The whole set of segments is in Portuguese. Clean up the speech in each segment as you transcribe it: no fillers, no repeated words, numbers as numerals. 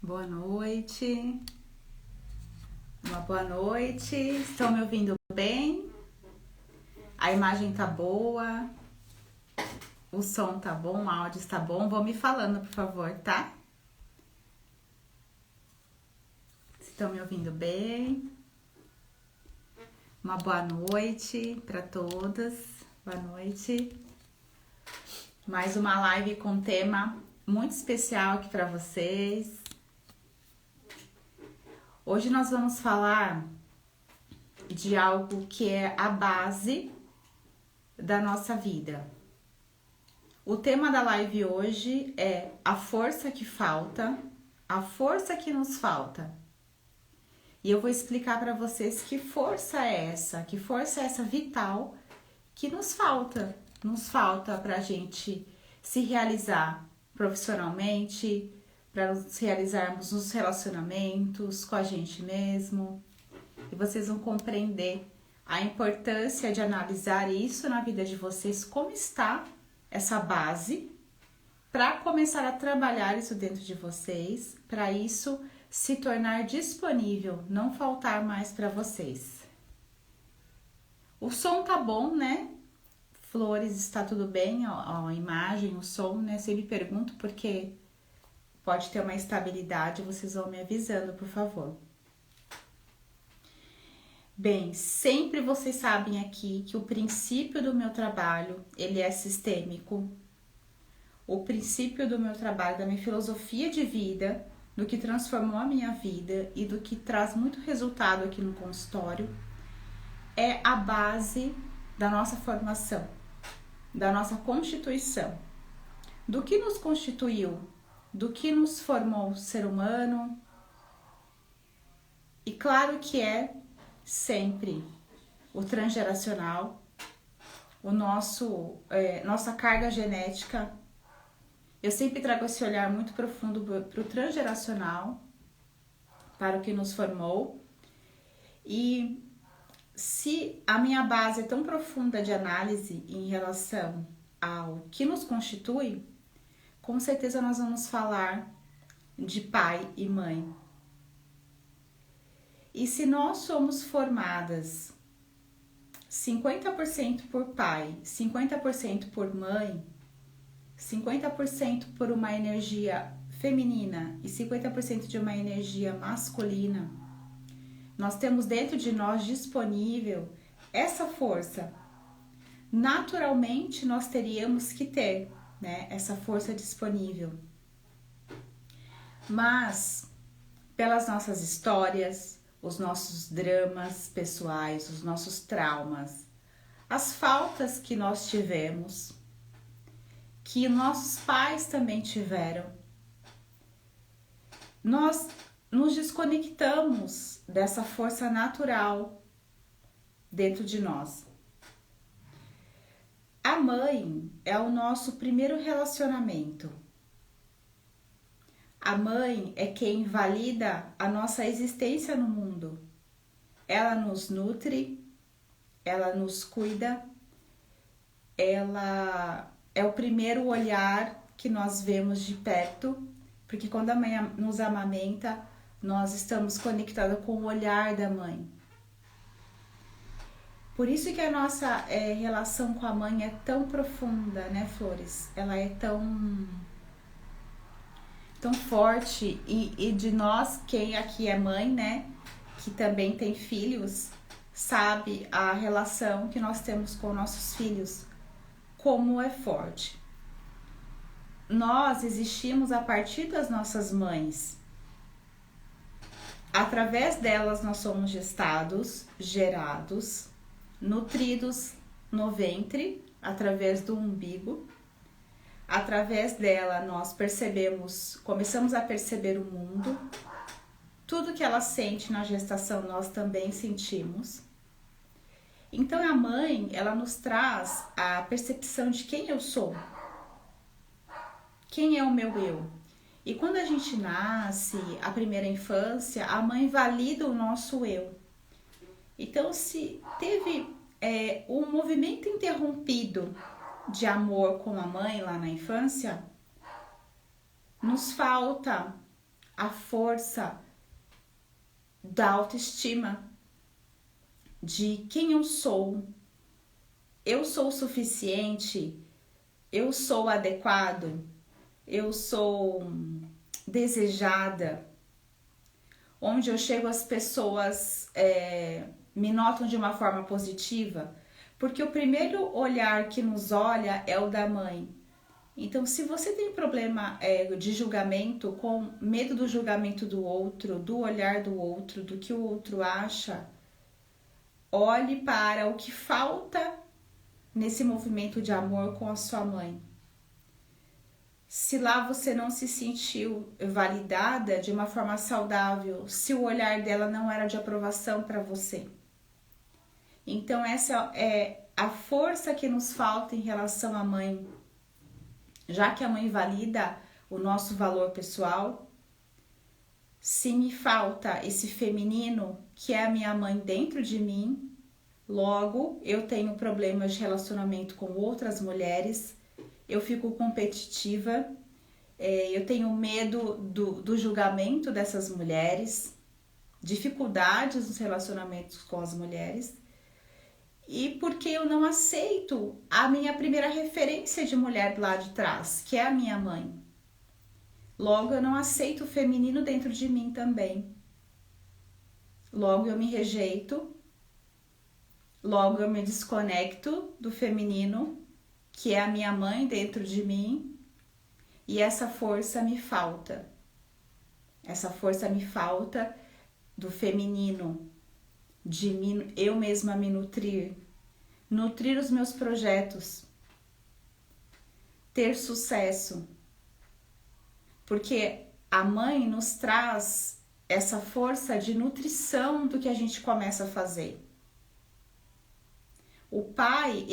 Boa noite. Uma boa noite. Estão me ouvindo bem? A imagem tá boa? O som tá bom? O áudio está bom? Vão me falando, por favor, tá? Estão me ouvindo bem? Uma boa noite para todas. Boa noite. Mais uma live com um tema muito especial aqui para vocês. Hoje nós vamos falar de algo que é a base da nossa vida. O tema da live hoje é a força que falta, a força que nos falta. E eu vou explicar para vocês que força é essa vital que nos falta. Nos falta para a gente se realizar profissionalmente, para nos realizarmos nos relacionamentos com a gente mesmo. E vocês vão compreender a importância de analisar isso na vida de vocês, como está essa base, para começar a trabalhar isso dentro de vocês, para isso se tornar disponível, não faltar mais para vocês. O som tá bom, né? Flores, está tudo bem? A imagem, o som, né? Sempre pergunto porque pode ter uma instabilidade, vocês vão me avisando, por favor. Bem, sempre vocês sabem aqui que o princípio do meu trabalho, ele é sistêmico. O princípio do meu trabalho, da minha filosofia de vida, do que transformou a minha vida e do que traz muito resultado aqui no consultório, é a base da nossa formação, da nossa constituição. Do que nos constituiu, do que nos formou ser humano. E claro que é sempre o transgeracional, nossa carga genética. Eu sempre trago esse olhar muito profundo para o transgeracional, para o que nos formou. E se a minha base é tão profunda de análise em relação ao que nos constitui, com certeza nós vamos falar de pai e mãe. E se nós somos formadas 50% por pai, 50% por mãe, 50% por uma energia feminina e 50% de uma energia masculina, nós temos dentro de nós disponível essa força. Naturalmente nós teríamos que ter, né, essa força disponível. Mas pelas nossas histórias, os nossos dramas pessoais, os nossos traumas, as faltas que nós tivemos, que nossos pais também tiveram, nós nos desconectamos dessa força natural dentro de nós. A mãe é o nosso primeiro relacionamento. A mãe é quem valida a nossa existência no mundo. Ela nos nutre, ela nos cuida, ela é o primeiro olhar que nós vemos de perto, porque quando a mãe nos amamenta, nós estamos conectados com o olhar da mãe. Por isso que a nossa relação com a mãe é tão profunda, né, Flores? Ela é tão forte e de nós, quem aqui é mãe, né, que também tem filhos, sabe a relação que nós temos com nossos filhos, como é forte. Nós existimos a partir das nossas mães. Através delas nós somos gestados, gerados, nutridos no ventre, através do umbigo. Através dela nós começamos a perceber o mundo. Tudo que ela sente na gestação nós também sentimos. Então a mãe, ela nos traz a percepção de quem eu sou. Quem é o meu eu? E quando a gente nasce, a primeira infância, a mãe valida o nosso eu. Então se teve um movimento interrompido de amor com a mãe lá na infância, nos falta a força da autoestima, de quem eu sou o suficiente, eu sou adequado, eu sou desejada, onde eu chego as pessoas me notam de uma forma positiva, porque o primeiro olhar que nos olha é o da mãe. Então, se você tem problema de julgamento, com medo do julgamento do outro, do olhar do outro, do que o outro acha, olhe para o que falta nesse movimento de amor com a sua mãe. Se lá você não se sentiu validada de uma forma saudável, se o olhar dela não era de aprovação para você. Então, essa é a força que nos falta em relação à mãe. Já que a mãe valida o nosso valor pessoal, se me falta esse feminino, que é a minha mãe dentro de mim, logo eu tenho problemas de relacionamento com outras mulheres, eu fico competitiva, eu tenho medo do julgamento dessas mulheres, dificuldades nos relacionamentos com as mulheres, e porque eu não aceito a minha primeira referência de mulher lá de trás, que é a minha mãe. Logo, eu não aceito o feminino dentro de mim também. Logo, eu me rejeito. Logo, eu me desconecto do feminino, que é a minha mãe dentro de mim, e essa força me falta. Essa força me falta do feminino, de eu mesma me nutrir os meus projetos, ter sucesso, porque a mãe nos traz essa força de nutrição do que a gente começa a fazer. O pai,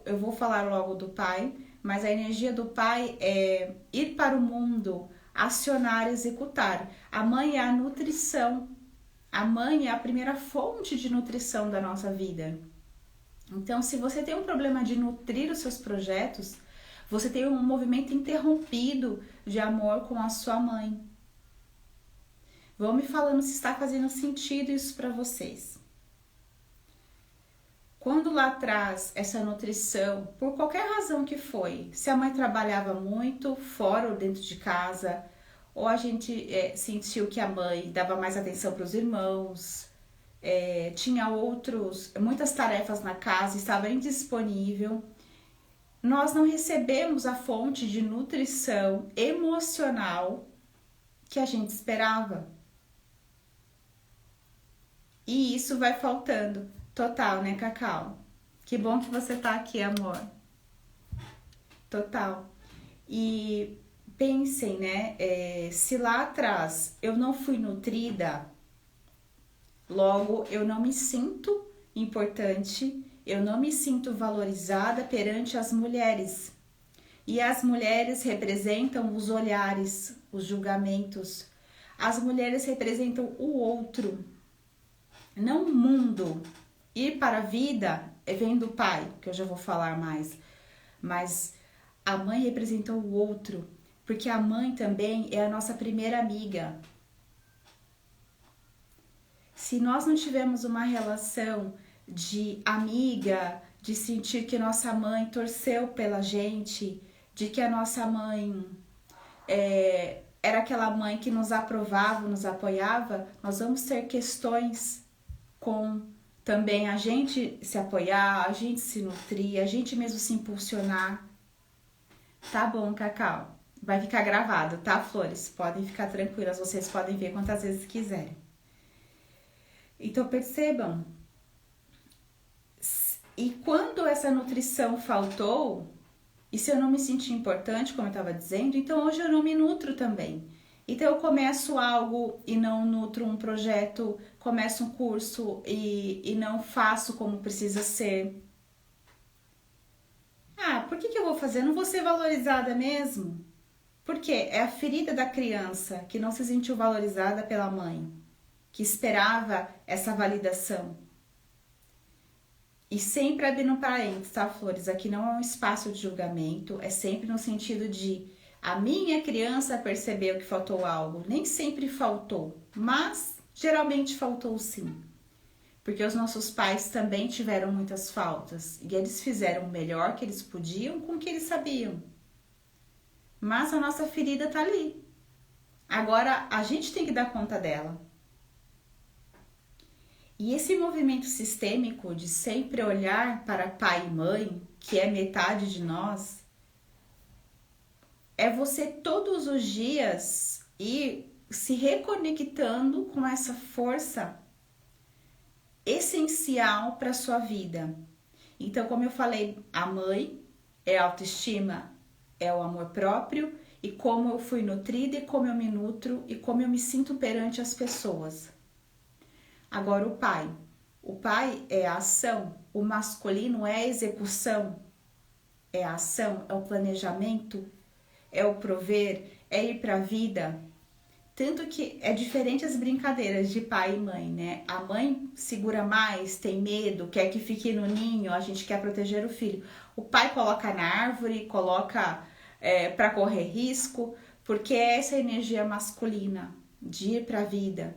eu vou falar logo do pai, mas a energia do pai é ir para o mundo, acionar, executar. A mãe é a nutrição. A mãe é a primeira fonte de nutrição da nossa vida. Então, se você tem um problema de nutrir os seus projetos, você tem um movimento interrompido de amor com a sua mãe. Vão me falando se está fazendo sentido isso para vocês. Quando lá atrás essa nutrição, por qualquer razão que foi, se a mãe trabalhava muito fora ou dentro de casa, ou a gente sentiu que a mãe dava mais atenção para os irmãos, tinha muitas tarefas na casa, estava indisponível, nós não recebemos a fonte de nutrição emocional que a gente esperava. E isso vai faltando. Total, né, Cacau? Que bom que você tá aqui, amor. Total. E pensem, né? Se lá atrás eu não fui nutrida, logo eu não me sinto importante, eu não me sinto valorizada perante as mulheres. E as mulheres representam os olhares, os julgamentos. As mulheres representam o outro, não o mundo. Ir para a vida vem do pai, que eu já vou falar mais. Mas a mãe representa o outro, porque a mãe também é a nossa primeira amiga. Se nós não tivermos uma relação de amiga, de sentir que nossa mãe torceu pela gente, de que a nossa mãe era aquela mãe que nos aprovava, nos apoiava, nós vamos ter questões com também a gente se apoiar, a gente se nutrir, a gente mesmo se impulsionar. Tá bom, Cacau? Vai ficar gravado, tá, flores? Podem ficar tranquilas, vocês podem ver quantas vezes quiserem. Então, percebam. E quando essa nutrição faltou, e se eu não me senti importante, como eu estava dizendo, então hoje eu não me nutro também. Então eu começo algo e não nutro um projeto, começo um curso e não faço como precisa ser. Por que eu vou fazer? Eu não vou ser valorizada mesmo? Porque é a ferida da criança que não se sentiu valorizada pela mãe, que esperava essa validação. E sempre abrindo parênteses, tá, flores? Aqui não é um espaço de julgamento, é sempre no sentido de A minha criança percebeu que faltou algo. Nem sempre faltou, mas geralmente faltou sim. Porque os nossos pais também tiveram muitas faltas e eles fizeram o melhor que eles podiam com o que eles sabiam. Mas a nossa ferida tá ali. Agora a gente tem que dar conta dela. E esse movimento sistêmico de sempre olhar para pai e mãe, que é metade de nós, é você todos os dias ir se reconectando com essa força essencial para a sua vida. Então, como eu falei, a mãe é a autoestima, é o amor próprio e como eu fui nutrida e como eu me nutro e como eu me sinto perante as pessoas. Agora o pai é a ação, o masculino é a execução, é a ação, é o planejamento, é o prover, é ir para a vida. Tanto que é diferente as brincadeiras de pai e mãe, né? A mãe segura mais, tem medo, quer que fique no ninho, a gente quer proteger o filho. O pai coloca na árvore, coloca para correr risco, porque é essa energia masculina de ir para a vida.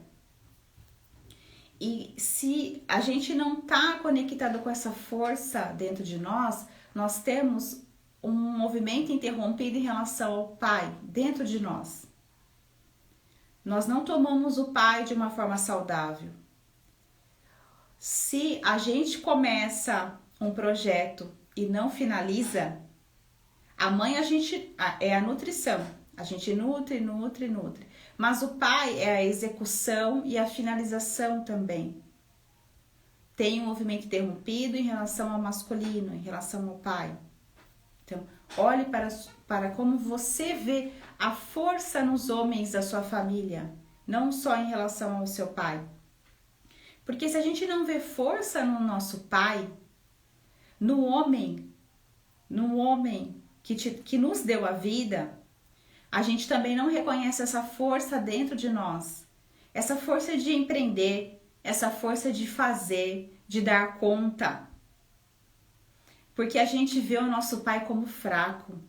E se a gente não está conectado com essa força dentro de nós, nós temos um movimento interrompido em relação ao pai dentro de nós. Nós não tomamos o pai de uma forma saudável. Se a gente começa um projeto e não finaliza, a mãe é a nutrição. A gente nutre. Mas o pai é a execução e a finalização também. Tem um movimento interrompido em relação ao masculino, em relação ao pai. Então, olhe para como você vê a força nos homens da sua família, não só em relação ao seu pai. Porque se a gente não vê força no nosso pai, no homem que nos deu a vida, a gente também não reconhece essa força dentro de nós. Essa força de empreender, essa força de fazer, de dar conta. Porque a gente vê o nosso pai como fraco.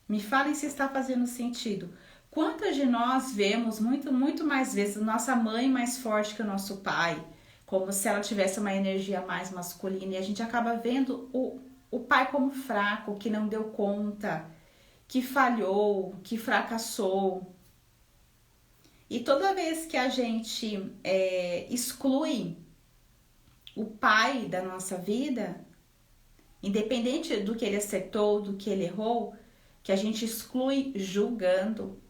Me falem se está fazendo sentido. Quantas de nós vemos muito mais vezes nossa mãe mais forte que o nosso pai, como se ela tivesse uma energia mais masculina, e a gente acaba vendo o pai como fraco, que não deu conta, que falhou, que fracassou. E toda vez que a gente exclui o pai da nossa vida, independente do que ele acertou, do que ele errou, que a gente exclui julgando,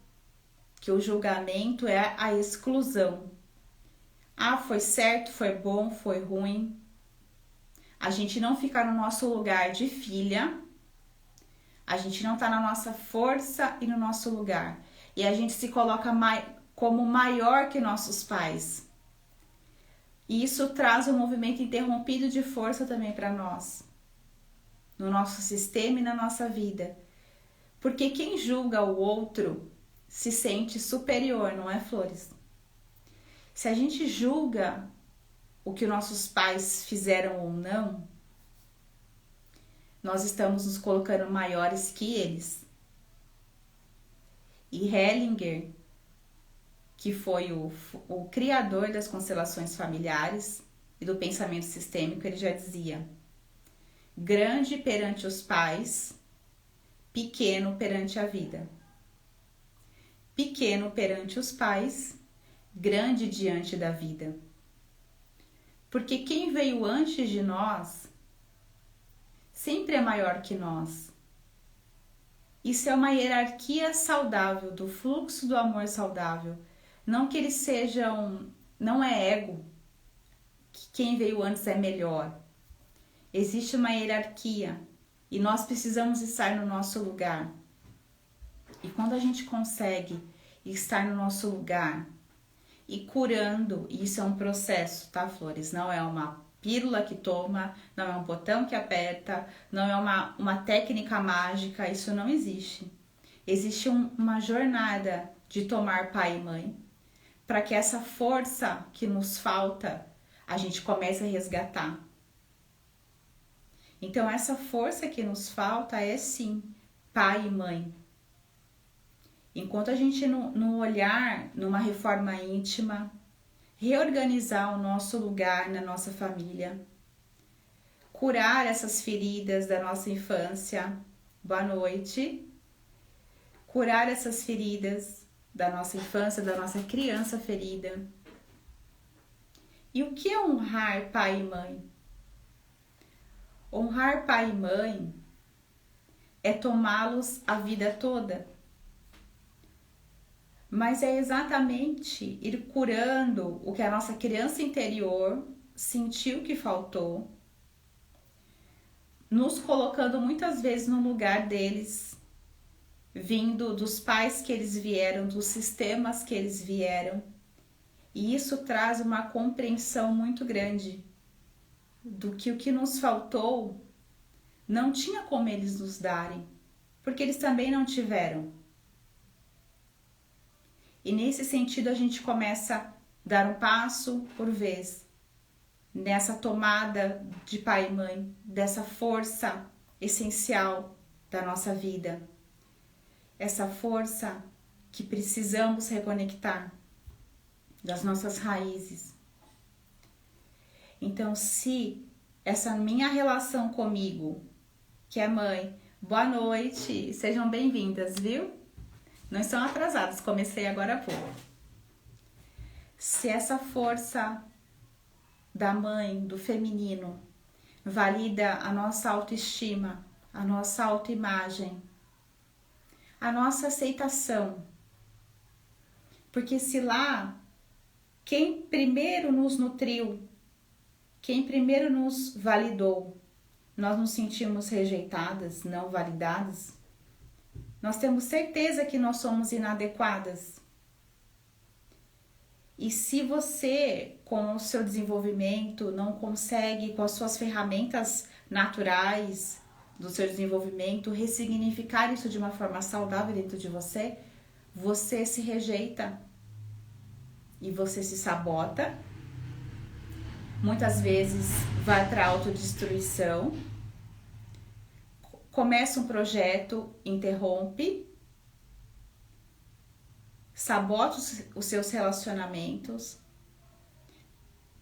que o julgamento é a exclusão. Ah, foi certo, foi bom, foi ruim. A gente não fica no nosso lugar de filha, a gente não está na nossa força e no nosso lugar. E a gente se coloca como maior que nossos pais. E isso traz um movimento interrompido de força também para nós, no nosso sistema e na nossa vida. Porque quem julga o outro se sente superior, não é, Flores? Se a gente julga o que nossos pais fizeram ou não, nós estamos nos colocando maiores que eles. E Hellinger, que foi o criador das constelações familiares e do pensamento sistêmico, ele já dizia: grande perante os pais, pequeno perante a vida. Pequeno perante os pais, grande diante da vida. Porque quem veio antes de nós sempre é maior que nós. Isso é uma hierarquia saudável, do fluxo do amor saudável. Não que eles sejam, não é ego, que quem veio antes é melhor. Existe uma hierarquia e nós precisamos estar no nosso lugar. E quando a gente consegue estar no nosso lugar e curando, e isso é um processo, tá, Flores? Não é uma pílula que toma, não é um botão que aperta, não é uma técnica mágica, isso não existe. Existe uma jornada de tomar pai e mãe, para que essa força que nos falta, a gente comece a resgatar. Então, essa força que nos falta é sim pai e mãe. Enquanto a gente não olhar numa reforma íntima, reorganizar o nosso lugar na nossa família, curar essas feridas da nossa infância, boa noite, curar essas feridas da nossa infância, da nossa criança ferida. E o que é honrar pai e mãe? Honrar pai e mãe é tomá-los a vida toda. Mas é exatamente ir curando o que a nossa criança interior sentiu que faltou, nos colocando muitas vezes no lugar deles, vindo dos pais que eles vieram, dos sistemas que eles vieram. E isso traz uma compreensão muito grande do que o que nos faltou não tinha como eles nos darem, porque eles também não tiveram. E nesse sentido a gente começa a dar um passo por vez, nessa tomada de pai e mãe, dessa força essencial da nossa vida. Essa força que precisamos reconectar das nossas raízes. Então, se essa minha relação comigo, que é mãe, boa noite, sejam bem-vindas, viu? Não estão atrasadas, comecei agora há pouco. Se essa força da mãe, do feminino, valida a nossa autoestima, a nossa autoimagem, a nossa aceitação. Porque se lá, quem primeiro nos nutriu, quem primeiro nos validou, nós nos sentimos rejeitadas, não validadas, nós temos certeza que nós somos inadequadas. E se você, com o seu desenvolvimento, não consegue, com as suas ferramentas naturais do seu desenvolvimento, ressignificar isso de uma forma saudável dentro de você, você se rejeita e você se sabota. Muitas vezes vai para a autodestruição. Começa um projeto, interrompe, sabota os seus relacionamentos,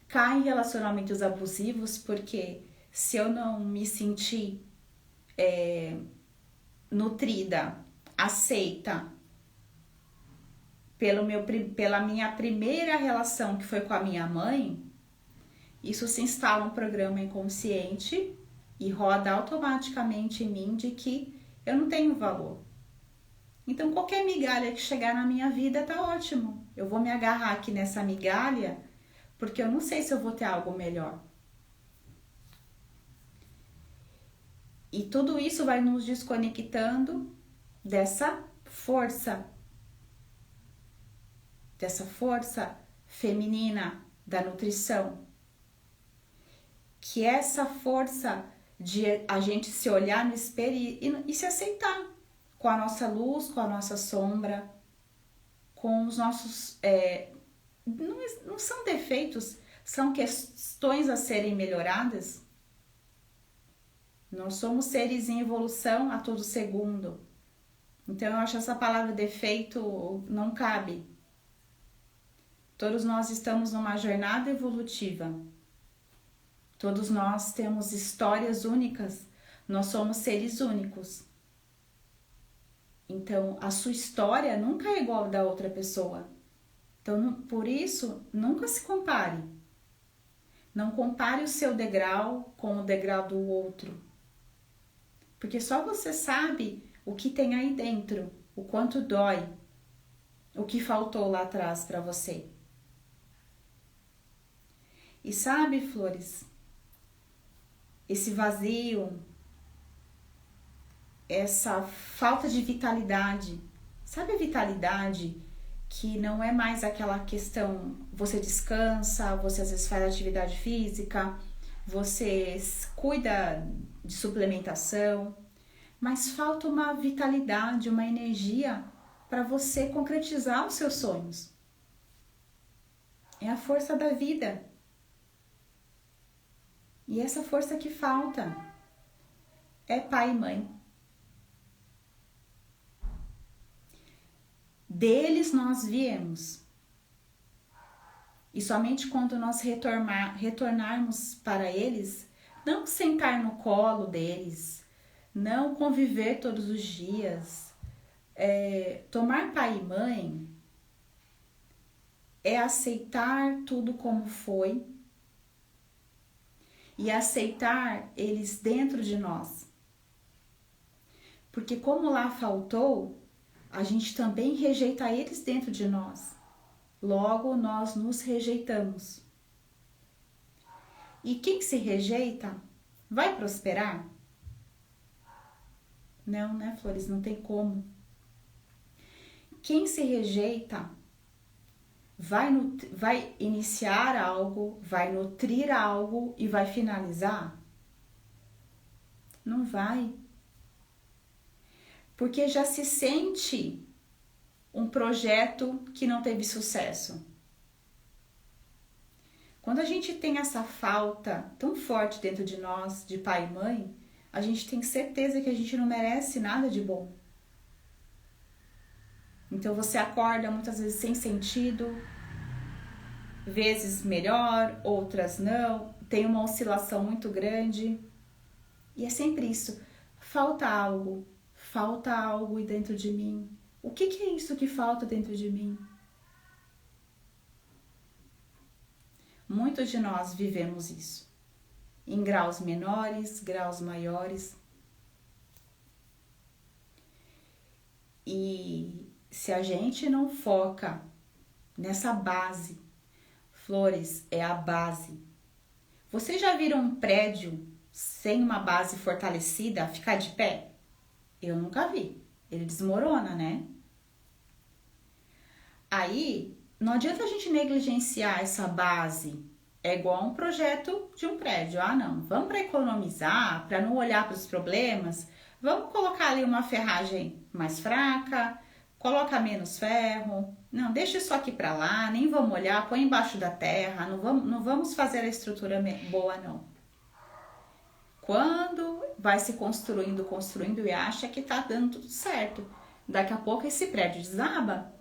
cai em relacionamentos abusivos, porque se eu não me sentir nutrida, aceita pela minha primeira relação, que foi com a minha mãe, isso se instala um programa inconsciente e roda automaticamente em mim de que eu não tenho valor. Então, qualquer migalha que chegar na minha vida tá ótimo. Eu vou me agarrar aqui nessa migalha porque eu não sei se eu vou ter algo melhor. E tudo isso vai nos desconectando dessa força feminina da nutrição. Que é essa força de a gente se olhar no espelho e se aceitar com a nossa luz, com a nossa sombra, com os nossos... não são defeitos, são questões a serem melhoradas. Nós somos seres em evolução a todo segundo. Então eu acho essa palavra defeito não cabe. Todos nós estamos numa jornada evolutiva. Todos nós temos histórias únicas, nós somos seres únicos. Então, a sua história nunca é igual da outra pessoa. Então, por isso, nunca se compare. Não compare o seu degrau com o degrau do outro. Porque só você sabe o que tem aí dentro, o quanto dói, o que faltou lá atrás para você. E sabe, Flores, esse vazio, essa falta de vitalidade, sabe a vitalidade que não é mais aquela questão, você descansa, você às vezes faz atividade física, você cuida de suplementação, mas falta uma vitalidade, uma energia para você concretizar os seus sonhos. É a força da vida. E essa força que falta é pai e mãe. Deles nós viemos. E somente quando nós retornarmos para eles, não sentar no colo deles, não conviver todos os dias, tomar pai e mãe, é aceitar tudo como foi e aceitar eles dentro de nós. Porque como lá faltou, a gente também rejeita eles dentro de nós. Logo, nós nos rejeitamos. E quem se rejeita vai prosperar? Não, né, Flores? Não tem como. Quem se rejeita vai iniciar algo, vai nutrir algo e vai finalizar? Não vai. Porque já se sente um projeto que não teve sucesso. Quando a gente tem essa falta tão forte dentro de nós, de pai e mãe, a gente tem certeza que a gente não merece nada de bom. Então você acorda muitas vezes sem sentido, vezes melhor, outras não, tem uma oscilação muito grande. E é sempre isso, falta algo dentro de mim. O que é isso que falta dentro de mim? Muitos de nós vivemos isso, em graus menores, graus maiores. E se a gente não foca nessa base, Flores é a base. Vocês já viram um prédio sem uma base fortalecida ficar de pé? Eu nunca vi. Ele desmorona, né? Aí, não adianta a gente negligenciar essa base. É igual um projeto de um prédio. Ah, não, vamos para economizar, para não olhar para os problemas, vamos colocar ali uma ferragem mais fraca, coloca menos ferro. Não, deixa isso aqui para lá, nem vamos olhar, põe embaixo da terra, não vamos fazer a estrutura boa, não. Quando vai se construindo e acha que tá dando tudo certo, daqui a pouco esse prédio desaba.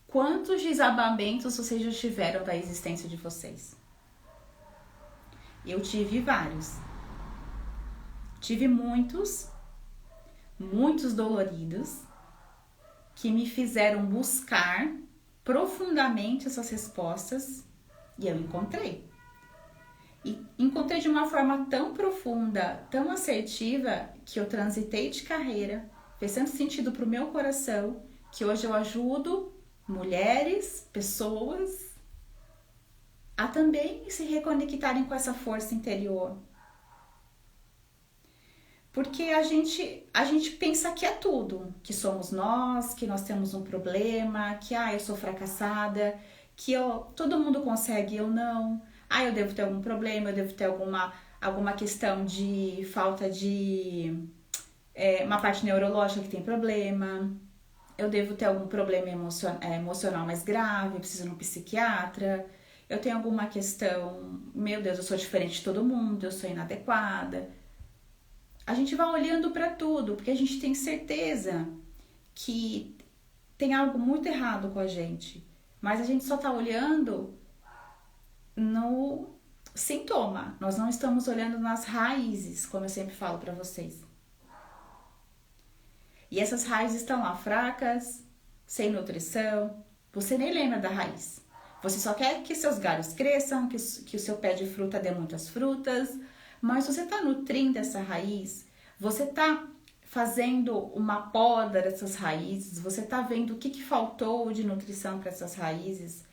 Quantos desabamentos vocês já tiveram da existência de vocês? Eu tive vários. Tive muitos doloridos, que me fizeram buscar profundamente essas respostas e eu encontrei. E encontrei de uma forma tão profunda, tão assertiva, que eu transitei de carreira, fez tanto sentido para o meu coração, que hoje eu ajudo mulheres, pessoas, a também se reconectarem com essa força interior. Porque a gente pensa que é tudo, que somos nós, que nós temos um problema, que eu sou fracassada, que todo mundo consegue, eu não. Eu devo ter algum problema, eu devo ter alguma questão de falta de uma parte neurológica que tem problema, eu devo ter algum problema emocional mais grave, eu preciso de um psiquiatra, eu tenho alguma questão, meu Deus, eu sou diferente de todo mundo, eu sou inadequada. A gente vai olhando para tudo, porque a gente tem certeza que tem algo muito errado com a gente, mas a gente só tá olhando no sintoma, nós não estamos olhando nas raízes, como eu sempre falo para vocês. E essas raízes estão lá fracas, sem nutrição, você nem lembra da raiz. Você só quer que seus galhos cresçam, que o seu pé de fruta dê muitas frutas, mas você está nutrindo essa raiz, você está fazendo uma poda dessas raízes, você está vendo o que faltou de nutrição para essas raízes,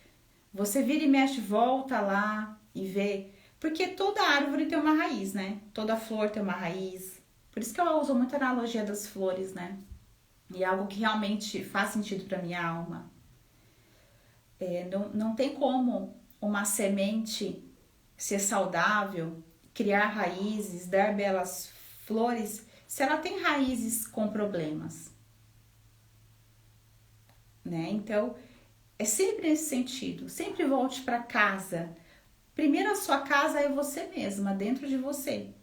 você vira e mexe, volta lá e vê, porque toda árvore tem uma raiz, né? Toda flor tem uma raiz, por isso que eu uso muito a analogia das flores, né? E é algo que realmente faz sentido para minha alma. Não tem como uma semente ser saudável, criar raízes, dar belas flores, se ela tem raízes com problemas, né? Então, é sempre nesse sentido, sempre volte para casa. Primeiro a sua casa é você mesma, dentro de você.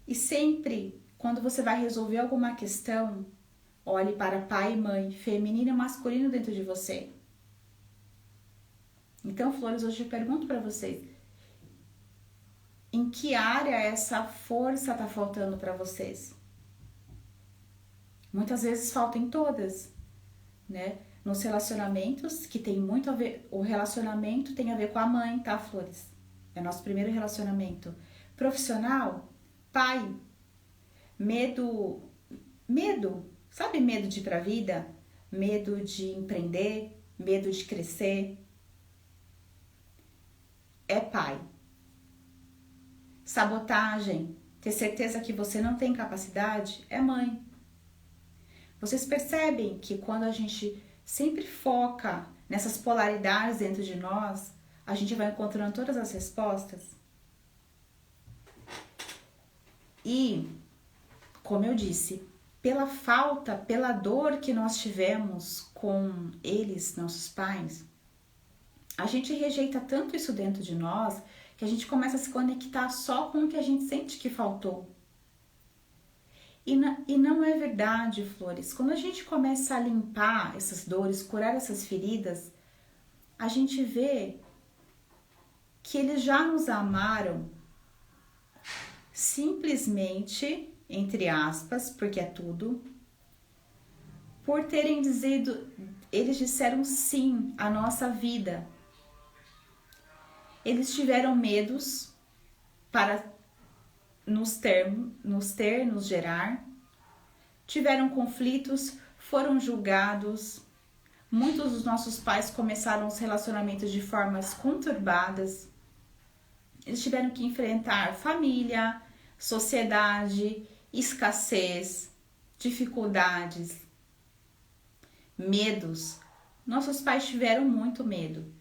E sempre quando você vai resolver alguma questão, olhe para pai e mãe, feminino e masculino dentro de você. Então, flores, hoje eu pergunto para vocês, em que área essa força está faltando para vocês? Muitas vezes falta em todas, né? Nos relacionamentos, que tem muito a ver, o relacionamento tem a ver com a mãe, tá, flores? É nosso primeiro relacionamento. Profissional, pai. Medo, sabe medo de ir pra vida? Medo de empreender, medo de crescer. É pai. Sabotagem, ter certeza que você não tem capacidade, é mãe. Vocês percebem que quando a gente sempre foca nessas polaridades dentro de nós, a gente vai encontrando todas as respostas? E, como eu disse, pela falta, pela dor que nós tivemos com eles, nossos pais, a gente rejeita tanto isso dentro de nós que a gente começa a se conectar só com o que a gente sente que faltou. E não é verdade, flores. Quando a gente começa a limpar essas dores, curar essas feridas, a gente vê que eles já nos amaram simplesmente, entre aspas, porque é tudo, por terem eles disseram sim à nossa vida. Eles tiveram medos para nos gerar, tiveram conflitos, foram julgados. Muitos dos nossos pais começaram os relacionamentos de formas conturbadas. Eles tiveram que enfrentar família, sociedade, escassez, dificuldades, medos. Nossos pais tiveram muito medo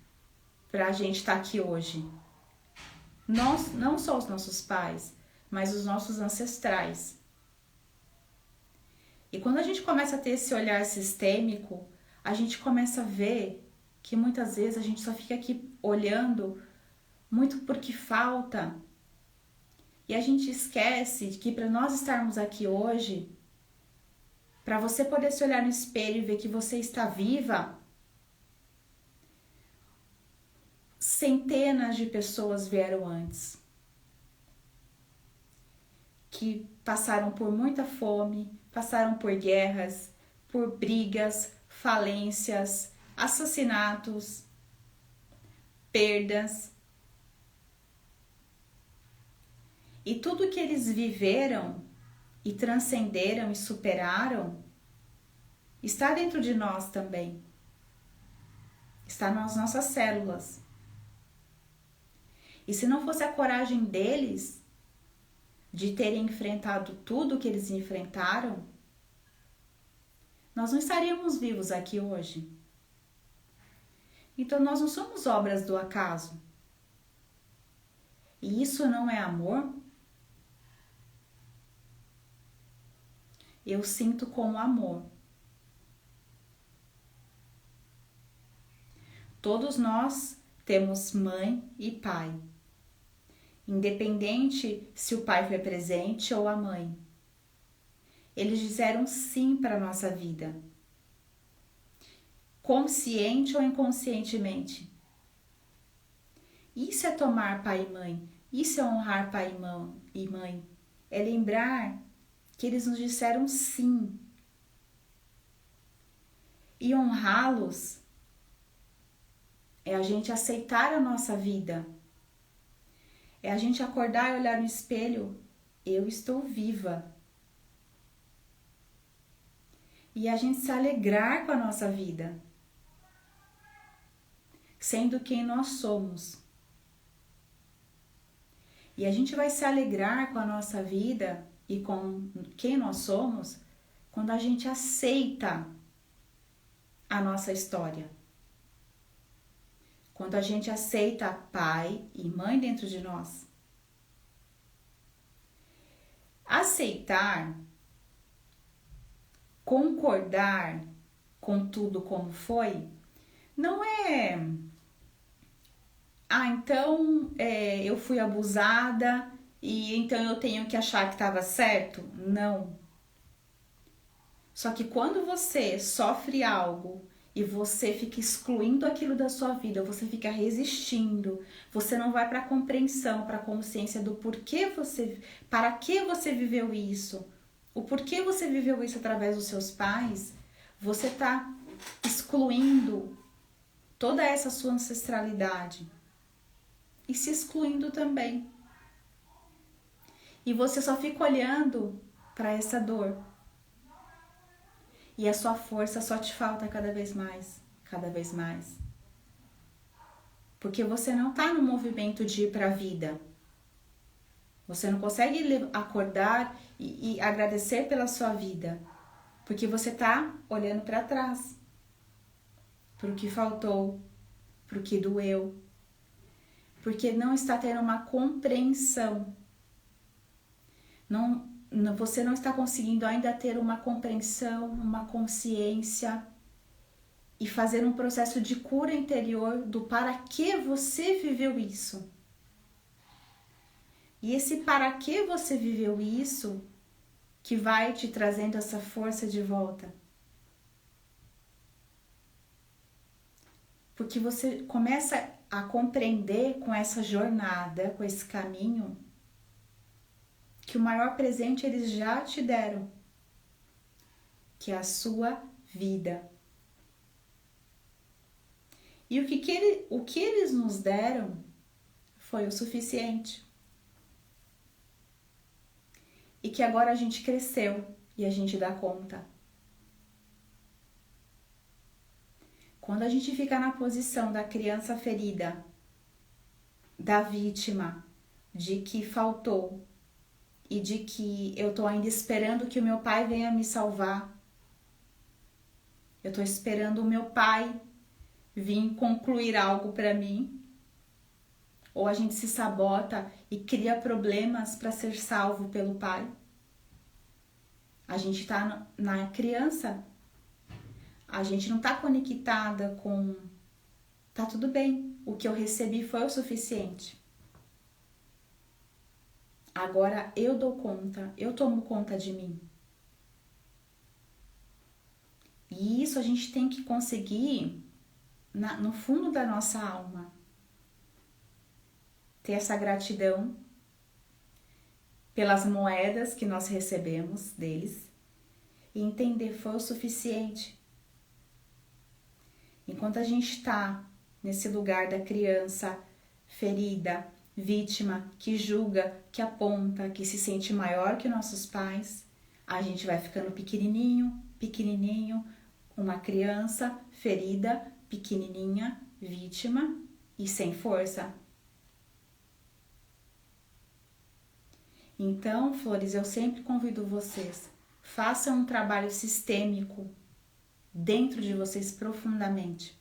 para a gente estar aqui hoje. Nós, não só os nossos pais, mas os nossos ancestrais. E quando a gente começa a ter esse olhar sistêmico, a gente começa a ver que muitas vezes a gente só fica aqui olhando muito porque falta. E a gente esquece que para nós estarmos aqui hoje, para você poder se olhar no espelho e ver que você está viva, centenas de pessoas vieram antes, que passaram por muita fome, passaram por guerras, por brigas, falências, assassinatos, perdas. E tudo que eles viveram e transcenderam e superaram está dentro de nós também. Está nas nossas células. E se não fosse a coragem deles de terem enfrentado tudo que eles enfrentaram, nós não estaríamos vivos aqui hoje. Então nós não somos obras do acaso. E isso não é amor? Eu sinto como amor. Todos nós temos mãe e pai. Independente se o pai foi presente ou a mãe. Eles disseram sim para a nossa vida. Consciente ou inconscientemente. Isso é tomar pai e mãe. Isso é honrar pai e mãe. É lembrar que eles nos disseram sim. E honrá-los é a gente aceitar a nossa vida. É a gente acordar e olhar no espelho. Eu estou viva. E a gente se alegrar com a nossa vida. Sendo quem nós somos. E a gente vai se alegrar com a nossa vida e com quem nós somos quando a gente aceita a nossa história. Quando a gente aceita pai e mãe dentro de nós. Aceitar, concordar com tudo como foi, não é... então eu fui abusada e então eu tenho que achar que estava certo? Não. Só que quando você sofre algo e você fica excluindo aquilo da sua vida, você fica resistindo, você não vai para a compreensão, para a consciência do porquê você, para que você viveu isso, o porquê você viveu isso através dos seus pais, você está excluindo toda essa sua ancestralidade e se excluindo também. E você só fica olhando para essa dor. E a sua força só te falta cada vez mais, cada vez mais. Porque você não está no movimento de ir para a vida. Você não consegue acordar e agradecer pela sua vida. Porque você está olhando para trás. Para o que faltou, para o que doeu. Porque não está tendo uma compreensão. Você não está conseguindo ainda ter uma compreensão, uma consciência e fazer um processo de cura interior do para que você viveu isso. E esse para que você viveu isso que vai te trazendo essa força de volta. Porque você começa a compreender com essa jornada, com esse caminho, que o maior presente eles já te deram, que é a sua vida. E o que eles nos deram foi o suficiente. E que agora a gente cresceu e a gente dá conta. Quando a gente fica na posição da criança ferida, da vítima, de que faltou e de que eu tô ainda esperando que o meu pai venha me salvar, eu tô esperando o meu pai vir concluir algo para mim, ou a gente se sabota e cria problemas para ser salvo pelo pai. A gente tá na criança, a gente não tá conectada com tá tudo bem, o que eu recebi foi o suficiente. Agora eu dou conta, eu tomo conta de mim. E isso a gente tem que conseguir no fundo da nossa alma. Ter essa gratidão pelas moedas que nós recebemos deles e entender foi o suficiente. Enquanto a gente está nesse lugar da criança ferida, vítima, que julga, que aponta, que se sente maior que nossos pais, a gente vai ficando pequenininho, pequenininho, uma criança ferida, pequenininha, vítima e sem força. Então, flores, eu sempre convido vocês, façam um trabalho sistêmico dentro de vocês profundamente.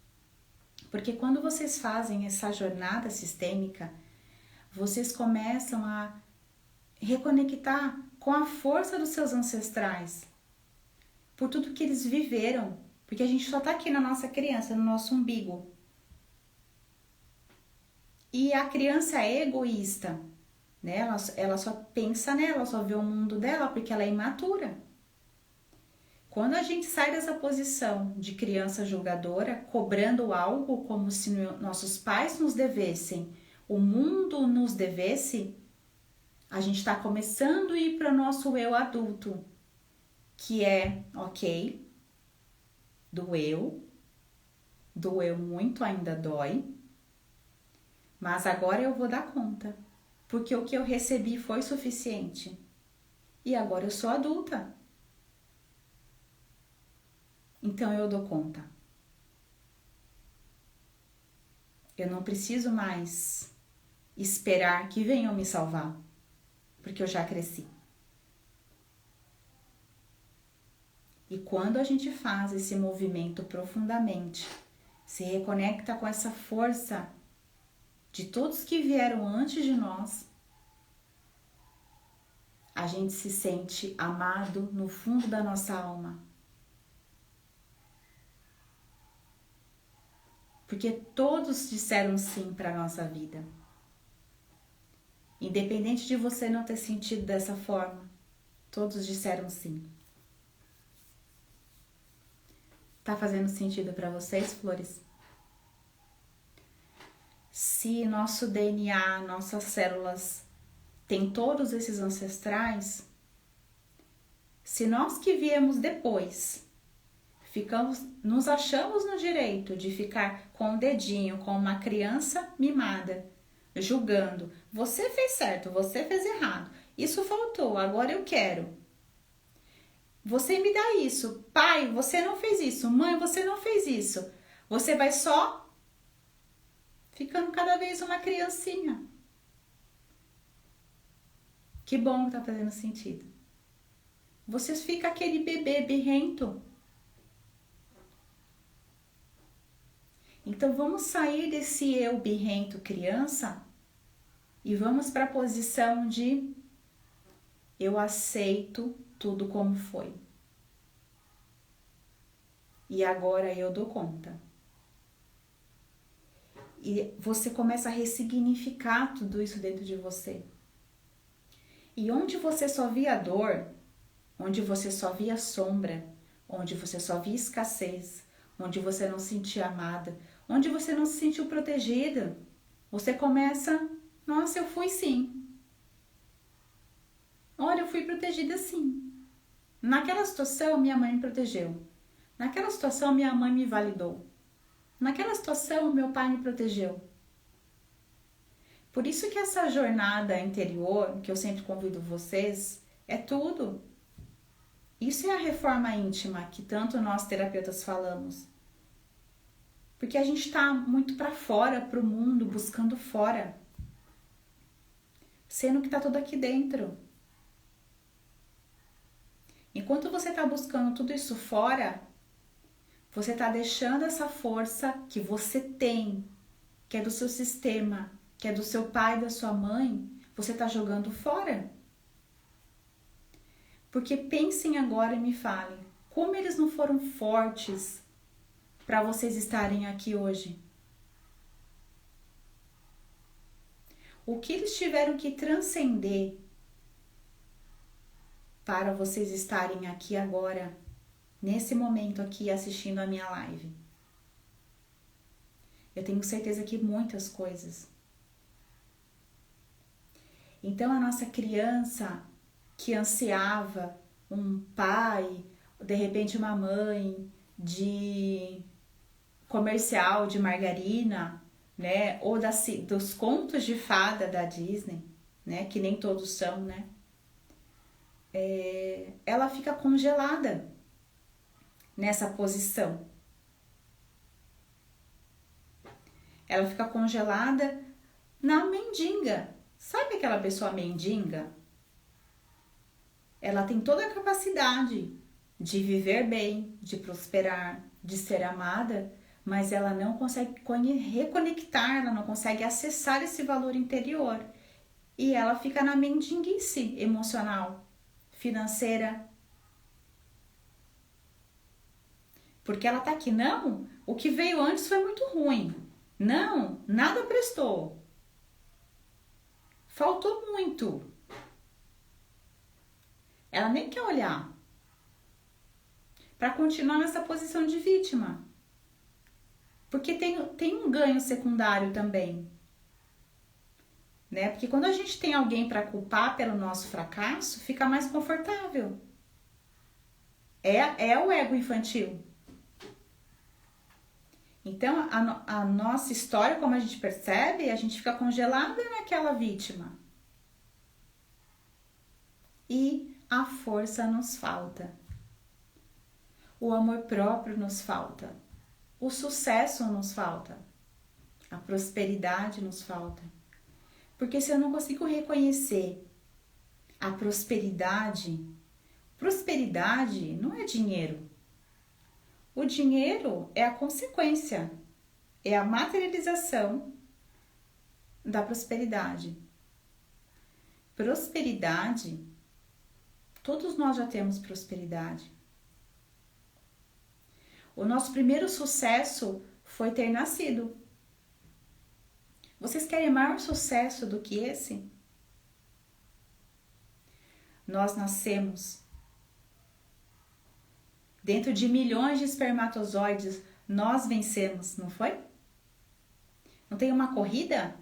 Porque quando vocês fazem essa jornada sistêmica, vocês começam a reconectar com a força dos seus ancestrais, por tudo que eles viveram, porque a gente só tá aqui na nossa criança, no nosso umbigo. E a criança é egoísta, né? Ela só pensa nela, só vê o mundo dela porque ela é imatura. Quando a gente sai dessa posição de criança julgadora, cobrando algo como se nossos pais nos devessem, o mundo nos devesse, a gente está começando a ir para o nosso eu adulto, que é, ok, doeu muito, ainda dói, mas agora eu vou dar conta, porque o que eu recebi foi suficiente. E agora eu sou adulta. Então eu dou conta. Eu não preciso mais esperar que venham me salvar, porque eu já cresci. E quando a gente faz esse movimento profundamente, se reconecta com essa força de todos que vieram antes de nós, a gente se sente amado no fundo da nossa alma. Porque todos disseram sim para a nossa vida. Independente de você não ter sentido dessa forma, todos disseram sim. Tá fazendo sentido para vocês, flores? Se nosso DNA, nossas células têm todos esses ancestrais, se nós que viemos depois nos achamos no direito de ficar com o dedinho, com uma criança mimada, julgando, você fez certo, você fez errado, isso faltou, agora eu quero. Você me dá isso, pai, você não fez isso, mãe, você não fez isso. Você vai só ficando cada vez uma criancinha. Que bom que tá fazendo sentido. Você fica aquele bebê birrento. Então vamos sair desse eu birrento criança e vamos para a posição de eu aceito tudo como foi. E agora eu dou conta. E você começa a ressignificar tudo isso dentro de você. E onde você só via dor, onde você só via sombra, onde você só via escassez, onde você não se sentia amada, onde você não se sentiu protegida, você começa, nossa, eu fui sim. Olha, eu fui protegida sim. Naquela situação, minha mãe me protegeu. Naquela situação, minha mãe me validou. Naquela situação, meu pai me protegeu. Por isso que essa jornada interior, que eu sempre convido vocês, é tudo. Isso é a reforma íntima que tanto nós terapeutas falamos. Porque a gente está muito para fora, para o mundo, buscando fora. Sendo que está tudo aqui dentro. Enquanto você está buscando tudo isso fora, você está deixando essa força que você tem, que é do seu sistema, que é do seu pai, da sua mãe, você está jogando fora. Porque pensem agora e me falem, como eles não foram fortes para vocês estarem aqui hoje? O que eles tiveram que transcender para vocês estarem aqui agora, nesse momento aqui assistindo a minha live? Eu tenho certeza que muitas coisas. Então a nossa criança que ansiava um pai, de repente uma mãe de comercial de margarina, né, ou dos contos de fada da Disney, né, que nem todos são, né, ela fica congelada nessa posição. Ela fica congelada na mendiga. Sabe aquela pessoa mendiga? Ela tem toda a capacidade de viver bem, de prosperar, de ser amada, mas ela não consegue reconectar, ela não consegue acessar esse valor interior. E ela fica na mendigice emocional, financeira. Porque ela tá aqui, não, o que veio antes foi muito ruim. Não, nada prestou. Faltou muito. Ela nem quer olhar para continuar nessa posição de vítima. Porque tem um ganho secundário também. Né? Porque quando a gente tem alguém para culpar pelo nosso fracasso, fica mais confortável. É o ego infantil. Então, a nossa história, como a gente percebe, a gente fica congelada naquela vítima. E a força nos falta. O amor próprio nos falta. O sucesso nos falta. A prosperidade nos falta. Porque se eu não consigo reconhecer a prosperidade não é dinheiro. O dinheiro é a consequência, é a materialização da prosperidade. Prosperidade, todos nós já temos prosperidade. O nosso primeiro sucesso foi ter nascido. Vocês querem maior sucesso do que esse? nós nascemos. Dentro de milhões de espermatozoides, nós vencemos, não foi? Não tem uma corrida?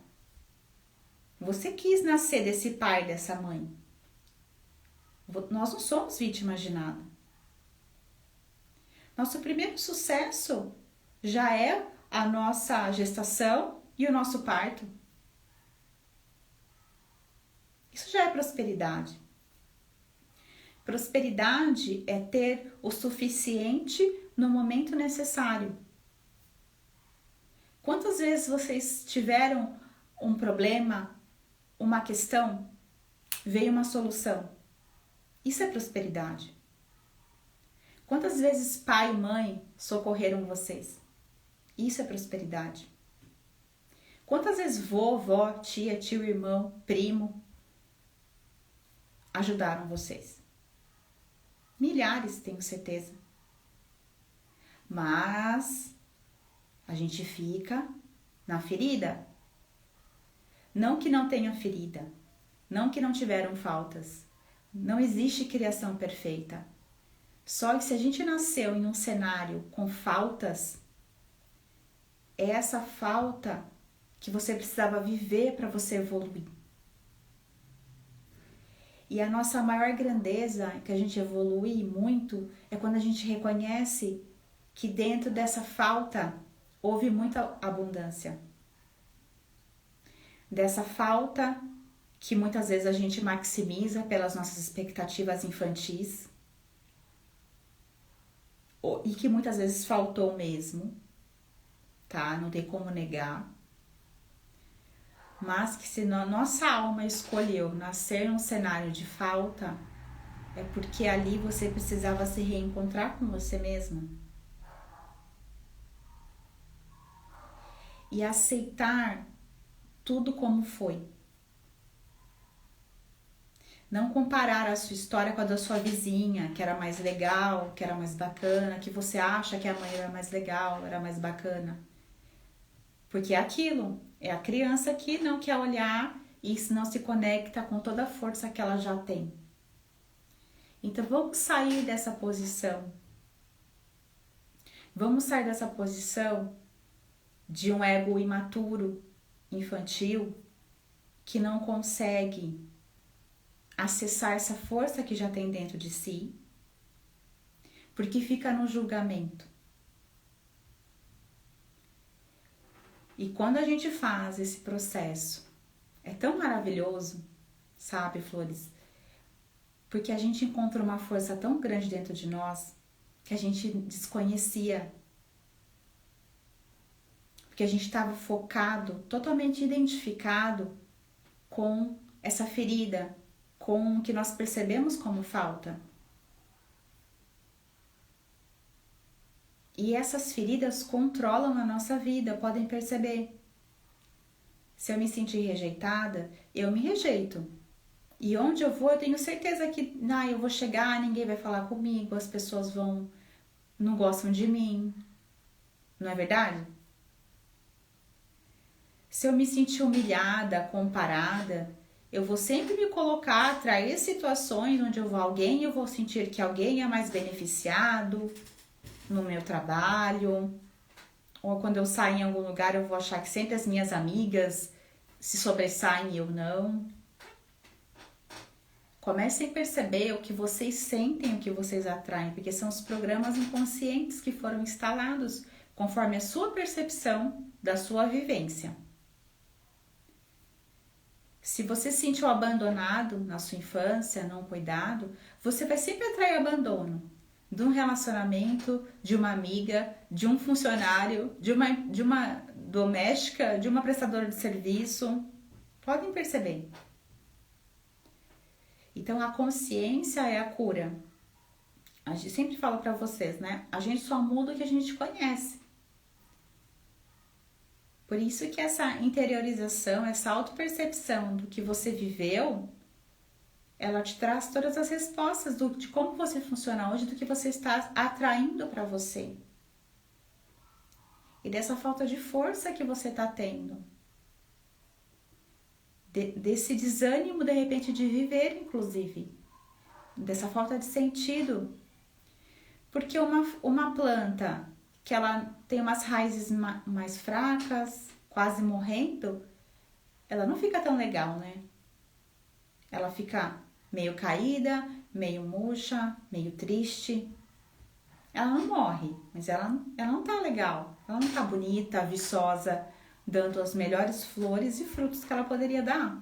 Você quis nascer desse pai, dessa mãe. Nós não somos vítimas de nada. Nosso primeiro sucesso já é a nossa gestação e o nosso parto. Isso já é prosperidade. Prosperidade é ter o suficiente no momento necessário. Quantas vezes vocês tiveram um problema, uma questão, veio uma solução? Isso é prosperidade. Quantas vezes pai e mãe socorreram vocês? Isso é prosperidade. Quantas vezes vovó, tia, tio, irmão, primo ajudaram vocês? Milhares, tenho certeza. Mas a gente fica na ferida. Não que não tenha ferida, não que não tiveram faltas. Não existe criação perfeita. Só que se a gente nasceu em um cenário com faltas, é essa falta que você precisava viver para você evoluir. E a nossa maior grandeza, que a gente evolui muito, é quando a gente reconhece que dentro dessa falta houve muita abundância. Dessa falta que muitas vezes a gente maximiza pelas nossas expectativas infantis e que muitas vezes faltou mesmo, tá? Não tem como negar. Mas que se nossa alma escolheu nascer num cenário de falta, é porque ali você precisava se reencontrar com você mesma. E aceitar tudo como foi. Não comparar a sua história com a da sua vizinha, que era mais legal, que era mais bacana, que você acha que a mãe era mais legal, era mais bacana. Porque é aquilo, é a criança que não quer olhar e não se conecta com toda a força que ela já tem. Então vamos sair dessa posição. Vamos sair dessa posição de um ego imaturo, infantil, que não consegue acessar essa força que já tem dentro de si, porque fica no julgamento. E quando a gente faz esse processo, é tão maravilhoso, sabe, Flores? Porque a gente encontra uma força tão grande dentro de nós que a gente desconhecia. Porque a gente estava focado, totalmente identificado com essa ferida, com o que nós percebemos como falta. E essas feridas controlam a nossa vida, podem perceber. Se eu me sentir rejeitada, eu me rejeito. E onde eu vou, eu tenho certeza que eu vou chegar, ninguém vai falar comigo, as pessoas não gostam de mim. Não é verdade? Se eu me sentir humilhada, comparada, eu vou sempre me colocar, atrair situações onde eu vou sentir que alguém é mais beneficiado no meu trabalho, ou quando eu saio em algum lugar eu vou achar que sempre as minhas amigas se sobressaem e eu não. Comecem a perceber o que vocês sentem, o que vocês atraem, porque são os programas inconscientes que foram instalados conforme a sua percepção da sua vivência. Se você se sentiu abandonado na sua infância, não cuidado, você vai sempre atrair abandono de um relacionamento, de uma amiga, de um funcionário, de uma doméstica, de uma prestadora de serviço. Podem perceber. Então, a consciência é a cura. A gente sempre fala para vocês, né? A gente só muda o que a gente conhece. Por isso que essa interiorização, essa autopercepção do que você viveu, ela te traz todas as respostas de como você funciona hoje, do que você está atraindo para você. E dessa falta de força que você está tendo. Desse desânimo, de repente, de viver, inclusive. dessa falta de sentido. Porque uma planta que ela tem umas raízes mais fracas, quase morrendo, ela não fica tão legal, né? Ela fica meio caída, meio murcha, meio triste. Ela não morre, mas ela não tá legal. Ela não tá bonita, viçosa, dando as melhores flores e frutos que ela poderia dar.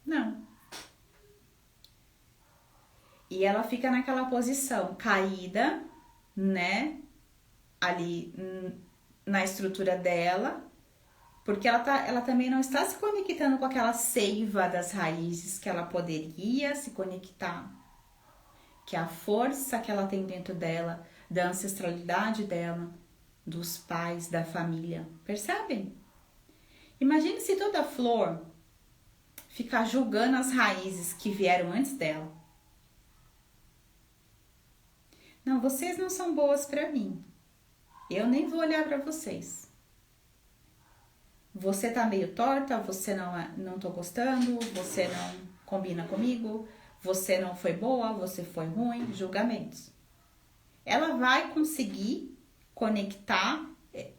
Não. E ela fica naquela posição caída, né? Ali na estrutura dela, porque ela também não está se conectando com aquela seiva das raízes que ela poderia se conectar, que é a força que ela tem dentro dela, da ancestralidade dela, dos pais, da família. Percebem? Imagine se toda flor ficar julgando as raízes que vieram antes dela. Não, vocês não são boas para mim. Eu nem vou olhar para vocês. Você tá meio torta, você não tô gostando, você não combina comigo, você não foi boa, você foi ruim, julgamentos. Ela vai conseguir conectar,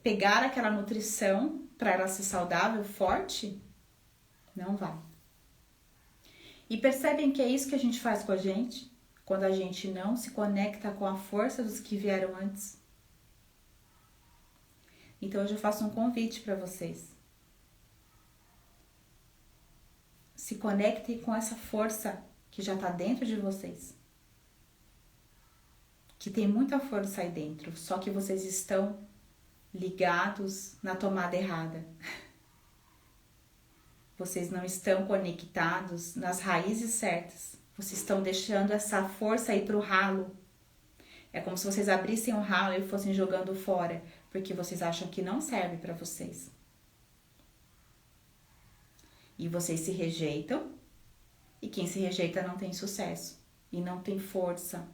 pegar aquela nutrição para ela ser saudável, forte? Não vai. E percebem que é isso que a gente faz com a gente? Quando a gente não se conecta com a força dos que vieram antes. Então hoje eu faço um convite para vocês. Se conectem com essa força que já está dentro de vocês. Que tem muita força aí dentro, só que vocês estão ligados na tomada errada. Vocês não estão conectados nas raízes certas. Vocês estão deixando essa força ir para o ralo. É como se vocês abrissem o ralo e fossem jogando fora, porque vocês acham que não serve para vocês. E vocês se rejeitam, e quem se rejeita não tem sucesso, e não tem força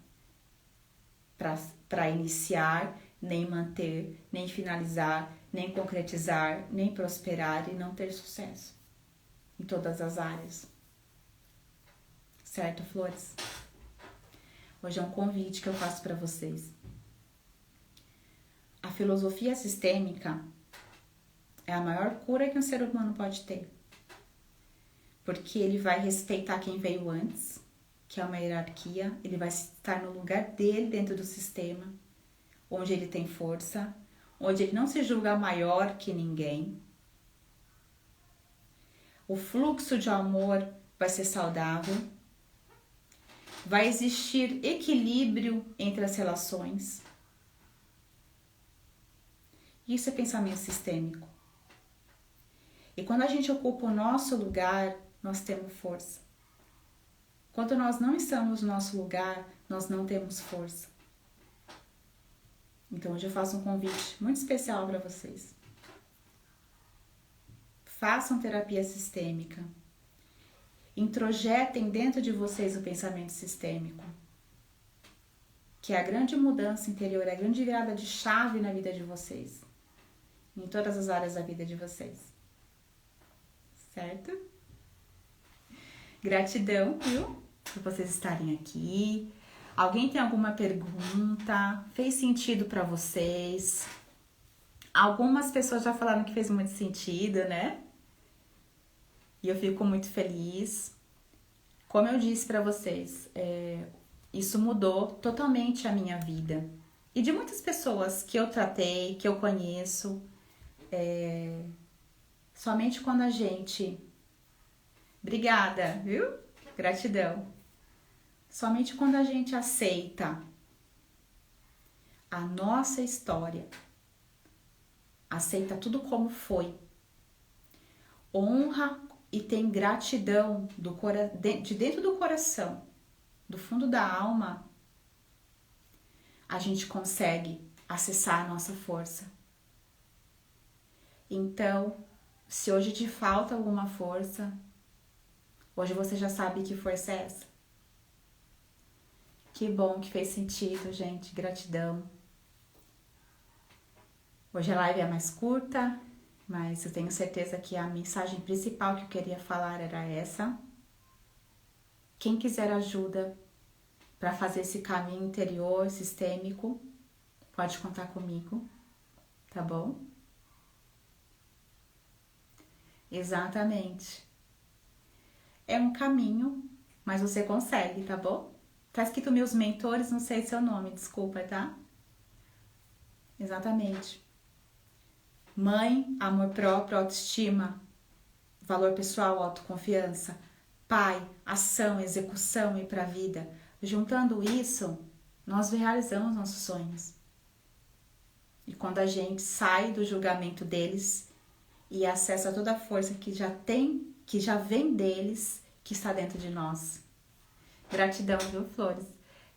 para iniciar, nem manter, nem finalizar, nem concretizar, nem prosperar e não ter sucesso em todas as áreas. Certo, flores? Hoje é um convite que eu faço para vocês. A filosofia sistêmica é a maior cura que um ser humano pode ter. Porque ele vai respeitar quem veio antes, que é uma hierarquia, ele vai estar no lugar dele dentro do sistema, onde ele tem força, onde ele não se julga maior que ninguém. O fluxo de amor vai ser saudável, vai existir equilíbrio entre as relações. Isso é pensamento sistêmico. E quando a gente ocupa o nosso lugar, nós temos força. Quando nós não estamos no nosso lugar, nós não temos força. Então hoje eu faço um convite muito especial para vocês. Façam terapia sistêmica. Introjetem dentro de vocês o pensamento sistêmico. Que é a grande mudança interior, é a grande virada de chave na vida de vocês. Em todas as áreas da vida de vocês. Certo? Gratidão, viu? Por vocês estarem aqui. Alguém tem alguma pergunta? Fez sentido para vocês? Algumas pessoas já falaram que fez muito sentido, né? E eu fico muito feliz. Como eu disse para vocês, isso mudou totalmente a minha vida. E de muitas pessoas que eu tratei, que eu conheço, somente quando a gente... Obrigada, viu? Gratidão. Somente quando a gente aceita a nossa história, aceita tudo como foi, honra e tem gratidão de dentro do coração, do fundo da alma, a gente consegue acessar a nossa força. Então, se hoje te falta alguma força, hoje você já sabe que força é essa. Que bom que fez sentido, gente. Gratidão. Hoje a live é mais curta, mas eu tenho certeza que a mensagem principal que eu queria falar era essa. Quem quiser ajuda, para fazer esse caminho interior sistêmico, pode contar comigo, tá bom? Exatamente. É um caminho, mas você consegue, tá bom? Tá escrito meus mentores, não sei seu nome, desculpa, tá? Exatamente. Mãe, amor próprio, autoestima, valor pessoal, autoconfiança. Pai, ação, execução e pra vida. Juntando isso, nós realizamos nossos sonhos. E quando a gente sai do julgamento deles e acessa toda a força que já vem deles, que está dentro de nós. Gratidão, viu, Flores?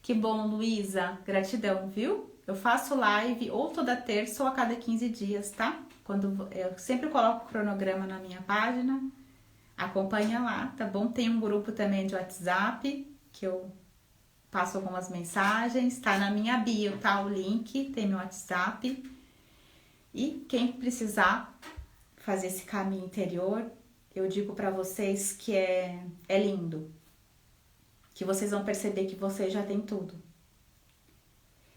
Que bom, Luísa. Gratidão, viu? Eu faço live ou toda terça ou a cada 15 dias, tá? Eu sempre coloco o cronograma na minha página. Acompanha lá, tá bom? Tem um grupo também de WhatsApp que eu passo algumas mensagens. Tá na minha bio, tá? O link, tem meu WhatsApp. E quem precisar fazer esse caminho interior, eu digo pra vocês que é lindo. Que vocês vão perceber que vocês já têm tudo.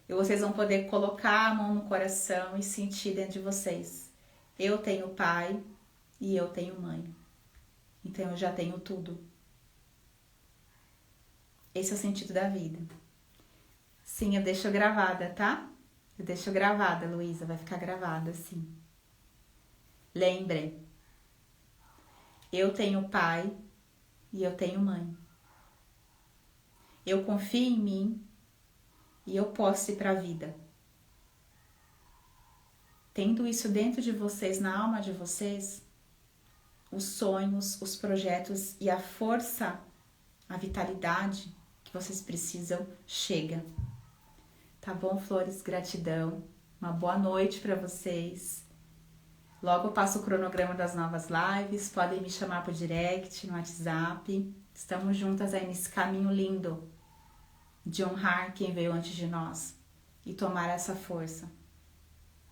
E vocês vão poder colocar a mão no coração e sentir dentro de vocês. Eu tenho pai e eu tenho mãe. Então eu já tenho tudo. Esse é o sentido da vida. Sim, eu deixo gravada, tá? Eu deixo gravada, Luísa, vai ficar gravada, sim. Lembrem, eu tenho pai e eu tenho mãe. Eu confio em mim e eu posso ir para a vida. Tendo isso dentro de vocês, na alma de vocês, os sonhos, os projetos e a força, a vitalidade que vocês precisam chega. Tá bom, Flores? Gratidão. Uma boa noite para vocês. Logo eu passo o cronograma das novas lives. Podem me chamar por direct, no WhatsApp. Estamos juntas aí nesse caminho lindo de honrar quem veio antes de nós e tomar essa força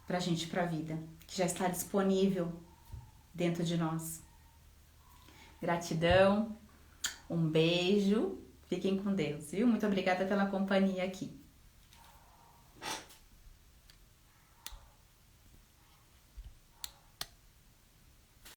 pra gente ir pra vida, que já está disponível dentro de nós. Gratidão, um beijo, fiquem com Deus, viu? Muito obrigada pela companhia aqui.